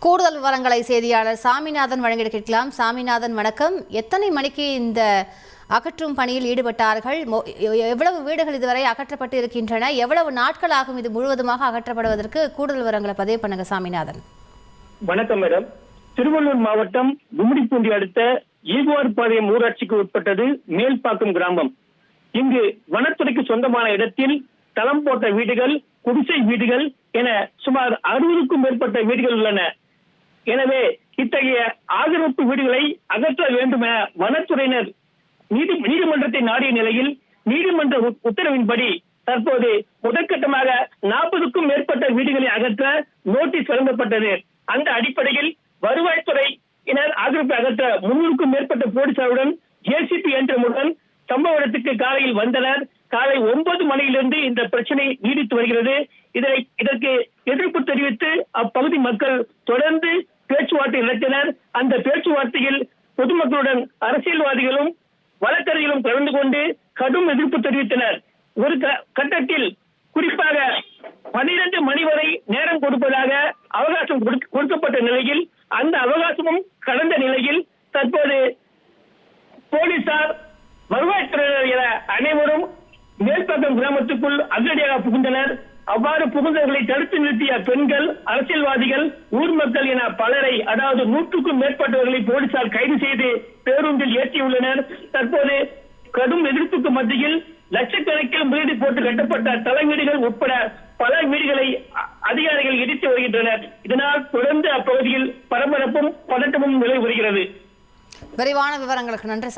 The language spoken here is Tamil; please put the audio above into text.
கூடுதல் விவரங்களை செய்தியாளர் சாமிநாதன் வழங்கிட கேட்கலாம். சாமிநாதன் வணக்கம். எத்தனை மணிக்கு இந்த அகற்றும் பணியில் ஈடுபட்டார்கள்? எவ்வளவு வீடுகள் இதுவரை அகற்றப்பட்டு இருக்கின்றன? எவ்வளவு நாட்கள் ஆகும் இது முழுவதுமாக அகற்றப்படுவதற்கு? கூடுதல் விவரங்களை பதிவு பண்ணுங்க சாமிநாதன். வணக்கம் மேடம். திருவள்ளூர் மாவட்டம் கும்மிடிப்பூண்டி அடுத்த ஈகுவார்பாளையம் ஊராட்சிக்கு உட்பட்டது மேல்பாக்கம் கிராமம். இங்கு வனத்துறைக்கு சொந்தமான இடத்தில் தளம் போட்ட வீடுகள், குடிசை வீடுகள் என சுமார் 60க்கும் மேற்பட்ட வீடுகள் உள்ளன. எனவே இத்தகைய ஆக்கிரமிப்பு வீடுகளை அகற்ற வேண்டும் என வனத்துறையினர் நீதிமன்றத்தை நாடிய நிலையில் நீதிமன்ற உத்தரவின்படி தற்போது முதற்கட்டமாக 40க்கும் மேற்பட்ட வீடுகளை அகற்ற நோட்டீஸ் வழங்கப்பட்டது. அந்த அடிப்படையில் வருவாய்த்துறையினர் ஆக்கிரமிப்பை அகற்ற 300க்கும் மேற்பட்ட போலீசாருடன் ஜேசிபி இயந்திரமுடன் சம்பவ இடத்துக்கு காலையில் வந்தனர். காலை 9 மணியிலிருந்து இந்த பிரச்சனை நீடித்து வருகிறது. இதற்கு எதிர்ப்பு தெரிவித்து அப்பகுதி மக்கள் தொடர்ந்து பேச்சுவார்த்தை நடத்தினர். அந்த பேச்சுவார்த்தையில் பொதுமக்களுடன் அரசியல்வாதிகளும் வழக்கறிஞர்களும் கலந்து கொண்டு கடும் எதிர்ப்பு தெரிவித்தனர். ஒரு கட்டத்தில் குறிப்பாக 12 மணி வரை நேரம் கொடுப்பதாக அவகாசம் கொடுக்கப்பட்ட நிலையில் அந்த அவகாசமும் கடந்த நிலையில் தற்போது போலீசார், வருவாய்த்துறையினர் என அனைவரும் மேல்பாக்கம் கிராமத்துக்குள் அதிரடியாக புகுந்தனர். அவ்வாறு புகுந்தவர்களை தடுத்து நிறுத்திய பெண்கள், அரசியல்வாதிகள், ஊர் மக்கள் என பலரை, அதாவது 100க்கும் மேற்பட்டவர்களை போலீசார் கைது செய்து பேருந்தில் ஏற்றியுள்ளனர். தற்போது கடும் எதிர்ப்புக்கு மத்தியில் லட்சக்கணக்கில் முதலீடு போட்டு கட்டப்பட்ட தள வீடுகள் உட்பட பல வீடுகளை அதிகாரிகள் இடித்து வருகின்றனர். இதனால் தொடர்ந்து அப்பகுதியில் பரபரப்பும் பதட்டமும் நிலவி வருகிறது. விரிவான விவரங்களுக்கு நன்றி.